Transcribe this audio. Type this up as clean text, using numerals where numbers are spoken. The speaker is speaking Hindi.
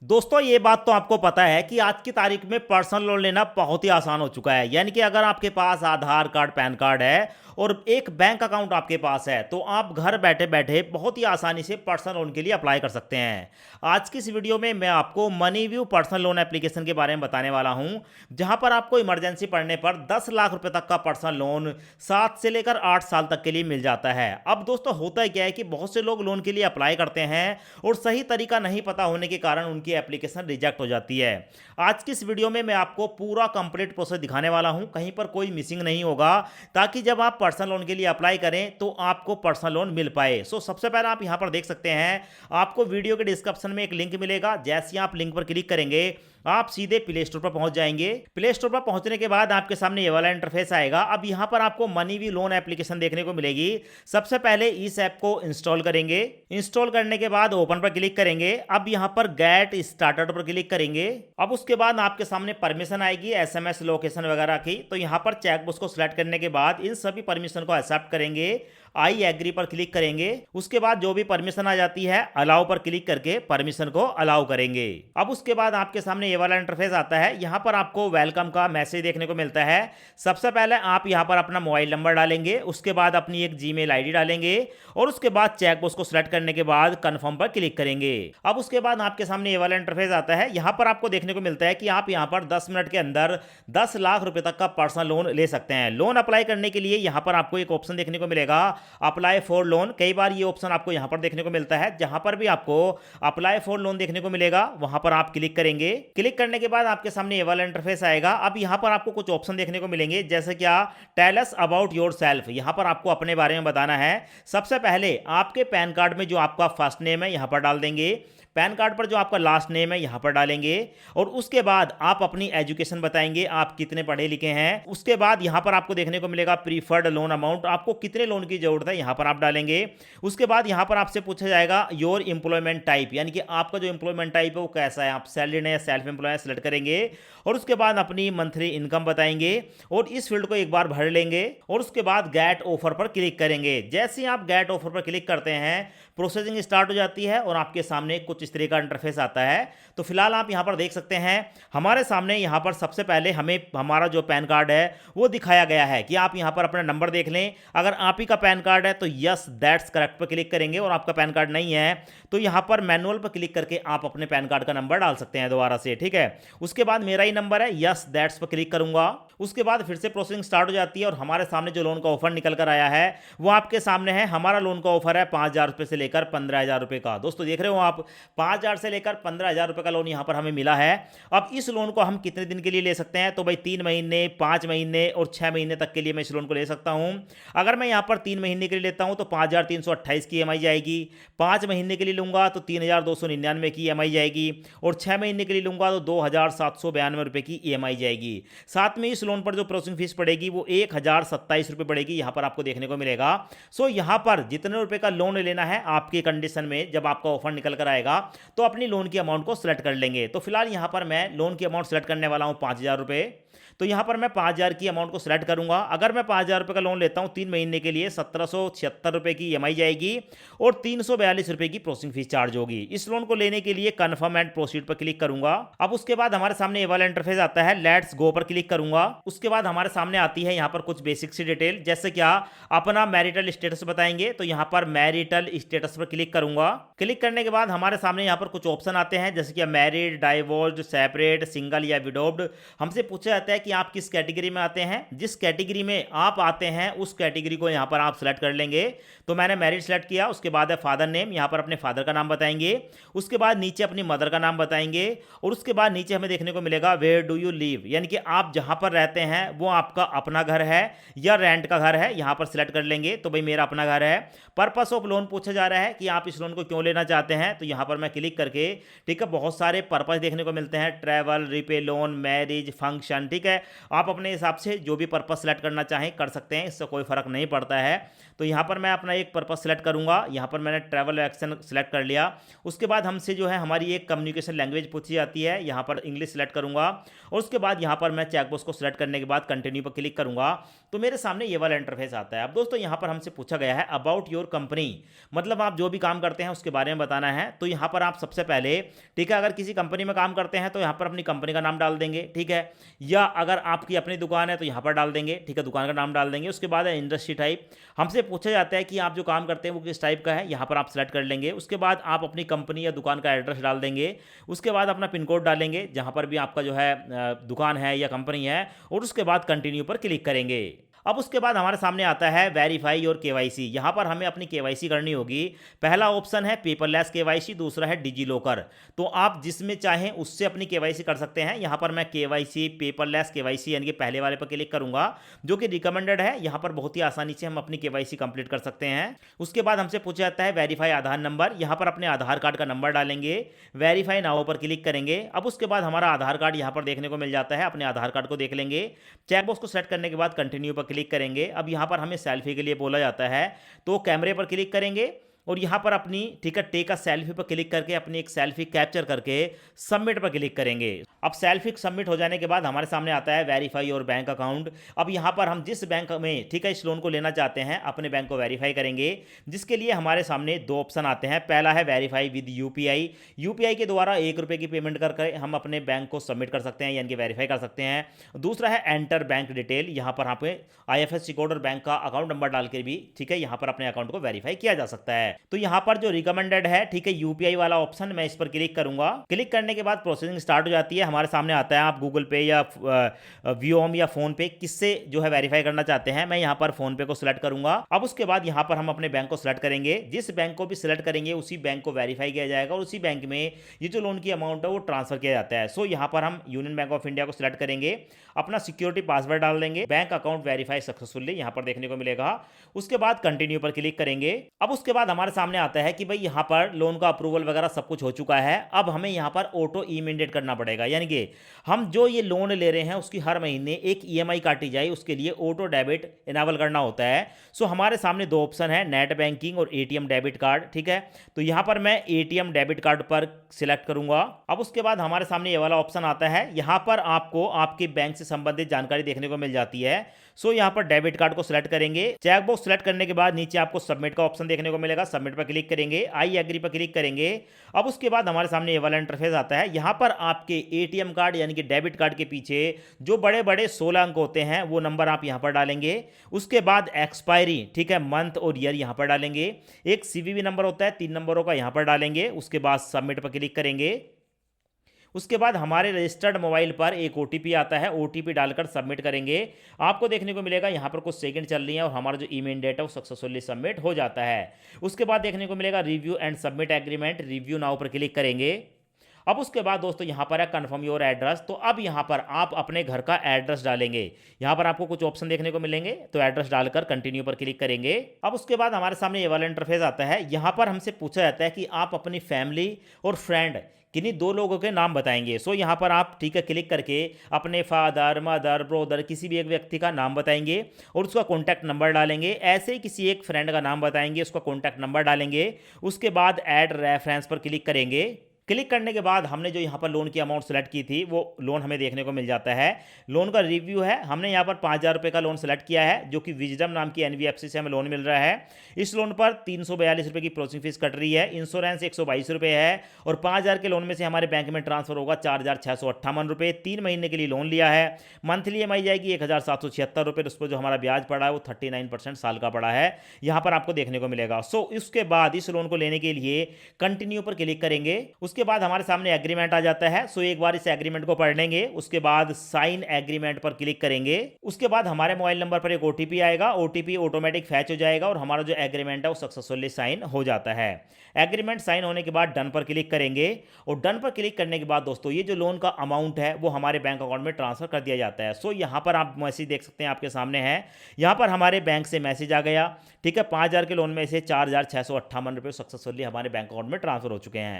दोस्तों ये बात तो आपको पता है कि आज की तारीख में पर्सनल लोन लेना बहुत ही आसान हो चुका है। यानी कि अगर आपके पास आधार कार्ड पैन कार्ड है और एक बैंक अकाउंट आपके पास है तो आप घर बैठे बैठे बहुत ही आसानी से पर्सनल लोन के लिए अप्लाई कर सकते हैं। आज की इस वीडियो में मैं आपको money view personal loan application के बारे में बताने वाला हूं, जहां पर आपको इमरजेंसी पड़ने पर 10 लाख रुपए तक का पर्सनल लोन 7 से लेकर 8 साल तक के लिए मिल जाता है। अब दोस्तों होता क्या है कि बहुत से लोग लोन के लिए अप्लाई करते हैं और सही तरीका नहीं पता होने के कारण उनकी एप्लीकेशन रिजेक्ट हो जाती है। आज की इस वीडियो में मैं आपको पूरा कंप्लीट प्रोसेस दिखाने वाला हूं, कहीं पर कोई मिसिंग नहीं होगा, ताकि जब आप पर्सनल लोन के लिए अप्लाई करें तो आपको पर्सनल लोन मिल पाए। सबसे पहले आप यहां पर देख सकते हैं, आपको वीडियो के डिस्क्रिप्शन में एक लिंक मिलेगा। जैसे ही आप लिंक पर क्लिक करेंगे आप सीधे प्ले स्टोर पर पहुंच जाएंगे। प्ले स्टोर पर पहुंचने के बाद आपके सामने ये वाला इंटरफेस आएगा। अब यहां पर आपको मनी वी लोन एप्लीकेशन देखने को मिलेगी। सबसे पहले इस ऐप को इंस्टॉल करेंगे। इंस्टॉल करने के बाद ओपन पर क्लिक करेंगे। अब यहां पर गेट स्टार्टेड पर क्लिक करेंगे। अब उसके बाद आपके सामने परमिशन आएगी एसएमएस लोकेशन वगैरह की। तो यहां पर चेकबॉक्स को सिलेक्ट करने के बाद इन सभी परमिशन को एक्सेप्ट करेंगे। आई एग्री पर क्लिक करेंगे। उसके बाद जो भी परमिशन आ जाती है अलाउ पर क्लिक करके परमिशन को अलाउ करेंगे। अब उसके बाद आपके सामने ये वाला इंटरफेस आता है। यहां पर आपको वेलकम का मैसेज देखने को मिलता है। सबसे पहले आप यहां पर अपना मोबाइल नंबर डालेंगे, उसके बाद अपनी एक जीमेल आईडी डालेंगे और उसके बाद चेकबॉक्स को सिलेक्ट करने के बाद कंफर्म पर क्लिक करेंगे। अब उसके बाद आपके सामने ये वाला इंटरफेस आता है। यहां पर आपको देखने को मिलता है कि आप यहां पर 10 मिनट के अंदर 10 लाख रुपए तक का पर्सनल लोन ले सकते हैं। लोन अप्लाई करने के लिए यहां पर आपको एक ऑप्शन देखने को मिलेगा, अप्लाई फॉर लोन। कई बार ये ऑप्शन आपको यहां पर देखने को मिलता है। जहां पर भी आपको अप्लाई फॉर लोन देखने को मिलेगा वहां पर आप क्लिक करेंगे। क्लिक करने के बाद आपके सामने ये वाला इंटरफेस आएगा। अब यहां पर आपको कुछ ऑप्शन देखने को मिलेंगे, जैसे क्या टेल अस अबाउट योरसेल्फ। यहां पर आपको अपने बारे में बताना है। सबसे पहले आपके पैन कार्ड में जो आपका फर्स्ट नेम है यहां पर डाल देंगे। पैन कार्ड पर जो आपका लास्ट नेम है यहां पर डालेंगे और उसके बाद आप अपनी एजुकेशन बताएंगे, आप कितने पढ़े लिखे हैं। उसके बाद यहां पर आपको देखने को मिलेगा प्रीफर्ड लोन अमाउंट, आपको कितने लोन की जरूरत है यहां पर आप डालेंगे। उसके बाद यहां पर आपसे पूछा जाएगा योर एम्प्लॉयमेंट टाइप, यानी कि आपका जो एम्प्लॉयमेंट टाइप है वो कैसा है, आप सैलरीड है या सेल्फ एम्प्लॉय सेलेक्ट करेंगे और उसके बाद अपनी मंथली इनकम बताएंगे और इस फील्ड को एक बार भर लेंगे और उसके बाद गेट ऑफर पर क्लिक करेंगे। जैसे ही आप गेट ऑफर पर क्लिक करते हैं प्रोसेसिंग स्टार्ट हो जाती है और आपके सामने कुछ इस तरह का इंटरफेस आता है। तो फिलहाल आप यहां पर देख सकते हैं हमारे सामने यहां पर सबसे पहले हमें हमारा जो पैन कार्ड है वो दिखाया गया है कि आप यहां पर अपना नंबर देख लें। अगर आप ही का पैन कार्ड है तो यस दैट्स करेक्ट पर क्लिक करेंगे और आपका पैन कार्ड नहीं है तो यहां पर मैनुअल पर क्लिक करके आप अपने पैन कार्ड का नंबर डाल सकते हैं दोबारा से, ठीक है। उसके बाद मेरा ही नंबर है, यस दैट्स पर क्लिक करूंगा। उसके बाद फिर से प्रोसेसिंग स्टार्ट हो जाती है और हमारे सामने जो लोन का ऑफर निकल कर आया है वो आपके सामने है। हमारा लोन का ऑफर है 5,000 रुपए से लेकर 15,000 रुपए का। दोस्तों देख रहे हो आप, 5,000 से लेकर 15,000 रुपए का लोन यहां पर हमें मिला है। अब इस लोन को हम कितने दिन के लिए ले सकते हैं, तो भाई 3 महीने, 5 महीने और 6 महीने तक के लिए मैं इस लोन को ले सकता हूं। अगर मैं यहां पर 3 महीने के लिए लेता हूं तो 5,328 की ईएमआई जाएगी। 5 महीने के लिए लूंगा तो 3,299 की ईएमआई जाएगी और 6 महीने के लिए लूंगा तो 2,792 रुपए की ईएमआई जाएगी। साथ में इस लोन पर जो प्रोसेसिंग फीस पड़ेगी वो 1,027 रुपए पड़ेगी, यहां पर आपको देखने को मिलेगा। यहां पर जितने रुपए का लोन लेना है आपकी कंडीशन में, जब आपका ऑफर निकल कर आएगा तो अपनी लोन की अमाउंट को सिलेक्ट कर लेंगे। तो फिलहाल यहां पर मैं लोन की अमाउंट सिलेक्ट करने वाला हूं 5,000 रुपए। तो यहां पर मैं 5,000 की अमाउंट को सिलेक्ट करूंगा। अगर मैं 5,000 रुपए का लोन लेता हूं 3 महीने के लिए 1,776 रुपए की ईएमआई जाएगी और 342 रुपए की प्रोसेसिंग फीस चार्ज होगी। इस लोन को लेने के लिए कन्फर्म एंड प्रोसीड पर क्लिक करूंगा। अब उसके बाद हमारे सामने ये वाला इंटरफेस आता है, लेट्स गो पर क्लिक करूंगा। उसके बाद हमारे सामने आती है यहां पर कुछ बेसिक सी डिटेल, जैसे क्या अपना मैरिटल स्टेटस बताएंगे। तो यहां पर मैरिटल स्टेटस पर क्लिक करूंगा। क्लिक करने के बाद हमारे सामने यहां पर कुछ ऑप्शन आते हैं, जैसे कि मैरिड, डाइवोर्स्ड, सेपरेट, सिंगल या विडोव्ड। हमसे पूछा जाता है कि आप किस कैटेगरी में आते हैं। जिस कैटेगरी में आप आते हैं उस कैटेगरी को यहां पर आप सेलेक्ट कर लेंगे। तो मैंने मैरिड सेलेक्ट किया। उसके बाद है फादर नेम, यहां पर अपने फादर का नाम बताएंगे। उसके बाद नीचे अपनी मदर का नाम बताएंगे और उसके बाद नीचे हमें देखने को मिलेगा वेयर डू यू लिव, यानी कि आप जहां पर रहते हैं वो आपका अपना घर है या रेंट का घर है, यहां पर सिलेक्ट कर लेंगे। तो भाई मेरा अपना घर है। पर्पस ऑफ लोन पूछा जा रहा है कि आप इस लोन को क्यों लेना चाहते हैं। तो यहां पर मैं क्लिक करके, ठीक है, बहुत सारे पर्पस देखने को मिलते हैं, travel, repay loan, marriage, function, ठीक है। आप अपने हिसाब से जो भी पर्पस सेलेक्ट करना चाहें कर सकते हैं, इससे कोई फ़र्क नहीं पड़ता है। तो यहाँ पर मैं अपना एक पर्पस सेलेक्ट करूँगा, यहाँ पर मैंने ट्रैवल एक्शन सेलेक्ट कर लिया। उसके बाद हमसे जो है हमारी एक कम्युनिकेशन लैंग्वेज पूछी जाती है, यहाँ पर इंग्लिश सेलेक्ट करूँगा और उसके बाद यहाँ पर मैं चेकबॉक्स को सेलेक्ट करने के बाद कंटिन्यू पर क्लिक करूँगा तो मेरे सामने ये वाला इंटरफेस आता है। अब दोस्तों यहाँ पर हमसे पूछा गया है अबाउट योर कंपनी, मतलब आप जो भी काम करते हैं उसके बारे में बताना है। तो यहाँ पर आप सबसे पहले, ठीक है, अगर किसी कंपनी में काम करते हैं तो यहाँ पर अपनी कंपनी का नाम डाल देंगे, ठीक है, या अगर आपकी अपनी दुकान है तो यहाँ पर डाल देंगे, ठीक है, दुकान का नाम डाल देंगे। उसके बाद है इंडस्ट्री टाइप, हमसे पूछा जाता है कि आप जो काम करते हैं वो किस टाइप का है, यहाँ पर आप सेलेक्ट कर लेंगे। उसके बाद आप अपनी कंपनी या दुकान का एड्रेस डाल देंगे। उसके बाद अपना पिन कोड डालेंगे जहाँ पर भी आपका जो है दुकान है या कंपनी है, और उसके बाद कंटिन्यू पर क्लिक करेंगे। अब उसके बाद हमारे सामने आता है वेरीफाई और केवाईसी। यहाँ पर हमें अपनी केवाईसी करनी होगी। पहला ऑप्शन है पेपरलेस केवाईसी, दूसरा है डिजी लॉकर। तो आप जिसमें चाहें उससे अपनी केवाईसी कर सकते हैं। यहाँ पर मैं केवाईसी पेपरलेस केवाईसी यानी कि पहले वाले पर क्लिक करूंगा जो कि रिकमेंडेड है। यहाँ पर बहुत ही आसानी से हम अपनी केवाईसी कंप्लीट कर सकते हैं। उसके बाद हमसे पूछा जाता है वेरीफाई आधार नंबर, यहाँ पर अपने आधार कार्ड का नंबर डालेंगे, वेरीफाई नाउ पर क्लिक करेंगे। अब उसके बाद हमारा आधार कार्ड यहाँ पर देखने को मिल जाता है, अपने आधार कार्ड को देख लेंगे। चेकबॉक्स को सेलेक्ट करने के बाद कंटिन्यू पर क्लिक करेंगे। अब यहाँ पर हमें सेल्फी के लिए बोला जाता है तो कैमरे पर क्लिक करेंगे और यहाँ पर अपनी, ठीक है, टेक अ सेल्फी पर क्लिक करके अपनी एक सेल्फी कैप्चर करके सबमिट पर क्लिक करेंगे। अब सेल्फी सबमिट हो जाने के बाद हमारे सामने आता है वेरीफाई और बैंक अकाउंट। अब यहाँ पर हम जिस बैंक में, ठीक है, इस लोन को लेना चाहते हैं अपने बैंक को वेरीफाई करेंगे, जिसके लिए हमारे सामने दो ऑप्शन आते हैं। पहला है वेरीफाई विद यूपीआई, यूपीआई के द्वारा ₹1 की पेमेंट करके हम अपने बैंक को सबमिट कर सकते हैं यानी कि वेरीफाई कर सकते हैं। दूसरा है एंटर बैंक डिटेल, यहाँ पर आप IFSC कोड और बैंक का अकाउंट नंबर डाल के भी, ठीक है, यहाँ पर अपने अकाउंट को वेरीफाई किया जा सकता है। तो यहाँ पर जो रिकमेंडेड है, ठीक है, यूपीआई वाला ऑप्शन, मैं इस पर क्लिक करूंगा। क्लिक करने के बाद प्रोसेसिंग स्टार्ट हो जाती है। हमारे सामने आता है आप गूगल पे या वीओम या फोन पे किससे जो है वेरीफाई करना चाहते हैं। मैं यहाँ पर फोन पे को सिलेक्ट करूंगा। अब उसके बाद यहाँ पर हम अपने बैंक को सिलेक्ट करेंगे। जिस बैंक को भी सिलेक्ट करेंगे उसी बैंक को वेरीफाई किया जाएगा और उसी बैंक में ये जो लोन की अमाउंट है वो ट्रांसफर किया जाता है। सो यहाँ पर हम यूनियन बैंक ऑफ इंडिया को सिलेक्ट करेंगे, अपना सिक्योरिटी पासवर्ड डाल देंगे, बैंक अकाउंट वेरीफाई सक्सेसफुली यहाँ पर देखने को मिलेगा। उसके बाद कंटिन्यू पर क्लिक करेंगे। अब उसके बाद हमारे सामने आता है कि भाई यहाँ पर लोन का अप्रूवल वगैरह सब कुछ हो चुका है। अब हमें यहाँ पर ऑटो इमीडिएट करना पड़ेगा, यानी कि हम जो ये लोन ले रहे हैं उसकी हर महीने एक EMI काटी जाए, उसके लिए ऑटो डेबिट इनेबल करना होता है। सो हमारे सामने दो ऑप्शन है, नेट बैंकिंग और ATM डेबिट कार्ड, ठीक है। तो यहाँ पर मैं ATM डेबिट कार्ड पर सिलेक्ट करूंगा। अब उसके बाद हमारे सामने ये वाला ऑप्शन आता है, यहाँ पर आपको आपके बैंक से संबंधित जानकारी देखने को मिल जाती है। सो यहाँ पर डेबिट कार्ड को सिलेक्ट करेंगे। चेकबॉक्स सिलेक्ट करने के बाद नीचे आपको सबमिट का ऑप्शन देखने को मिलेगा, सबमिट पर क्लिक करेंगे, आई एग्री पर क्लिक करेंगे। अब उसके बाद हमारे सामने ये वाला इंटरफेस आता है। यहाँ पर आपके ATM कार्ड यानी कि डेबिट कार्ड के पीछे जो बड़े बड़े 16 अंक होते हैं वो नंबर आप यहाँ पर डालेंगे। उसके बाद एक्सपायरी, ठीक है, मंथ और ईयर यहाँ पर डालेंगे। एक CVV नंबर होता है 3 नंबरों का, यहाँ पर डालेंगे। उसके बाद सबमिट पर क्लिक करेंगे। उसके बाद हमारे रजिस्टर्ड मोबाइल पर एक OTP आता है, OTP डालकर सबमिट करेंगे। आपको देखने को मिलेगा यहाँ पर कुछ सेकंड चल रही हैं और हमारा जो ईमेल डेटा है वो सक्सेसफुली सबमिट हो जाता है। उसके बाद देखने को मिलेगा review and submit agreement, review now पर क्लिक करेंगे। अब उसके बाद दोस्तों यहाँ पर है कन्फर्म योर एड्रेस। तो अब यहाँ पर आप अपने घर का एड्रेस डालेंगे। यहाँ पर आपको कुछ ऑप्शन देखने को मिलेंगे, तो एड्रेस डालकर कंटिन्यू पर क्लिक करेंगे। अब उसके बाद हमारे सामने ये वाला इंटरफेस आता है। यहाँ पर हमसे पूछा जाता है कि आप अपनी फैमिली और फ्रेंड किन्हीं 2 लोगों के नाम बताएंगे। सो यहाँ पर आप, ठीक है, क्लिक करके अपने फादर, मदर, ब्रदर किसी भी एक व्यक्ति का नाम बताएंगे और उसका कॉन्टैक्ट नंबर डालेंगे। ऐसे ही किसी एक फ्रेंड का नाम बताएंगे, उसका कॉन्टैक्ट नंबर डालेंगे। उसके बाद ऐड रेफरेंस पर क्लिक करेंगे। क्लिक करने के बाद हमने जो यहाँ पर लोन की अमाउंट सेलेक्ट की थी वो लोन हमें देखने को मिल जाता है। लोन का रिव्यू है, हमने यहाँ पर 5,000 रुपये का लोन सेलेक्ट किया है जो कि विजडम नाम की NBFC से हमें लोन मिल रहा है। इस लोन पर 342 रुपये की प्रोसेसिंग फीस कट रही है, इंश्योरेंस 122 रुपये है और 5,000 के लोन में से हमारे बैंक में ट्रांसफर होगा 4,658 रुपये। 3 महीने के लिए लोन लिया है। मंथली EMI जाएगी 1,776 रुपये। उस पर जो हमारा ब्याज पड़ा है वो 39% साल का पड़ा है, यहाँ पर आपको देखने को मिलेगा। सो इसके बाद इस लोन को लेने के लिए कंटिन्यू पर क्लिक करेंगे। उसके बाद हमारे सामने एग्रीमेंट आ जाता है। सो एक बार इस एग्रीमेंट को पढ़ लेंगे। उसके बाद साइन एग्रीमेंट पर क्लिक करेंगे। उसके बाद हमारे मोबाइल नंबर पर एक OTP आएगा, OTP ऑटोमेटिक फैच हो जाएगा और हमारा जो एग्रीमेंट है वो सक्सेसफुली साइन हो जाता है। एग्रीमेंट साइन होने के बाद डन पर क्लिक करेंगे और डन पर क्लिक करने के बाद दोस्तों ये जो लोन का अमाउंट है वो हमारे बैंक अकाउंट में ट्रांसफर कर दिया जाता है। सो यहाँ पर आप मैसेज देख सकते हैं, आपके सामने है। यहाँ पर हमारे बैंक से मैसेज आ गया, ठीक है, 5,000 के लोन में से 4,658 रुपये सक्सेसफुली हमारे बैंक अकाउंट में ट्रांसफर हो चुके हैं।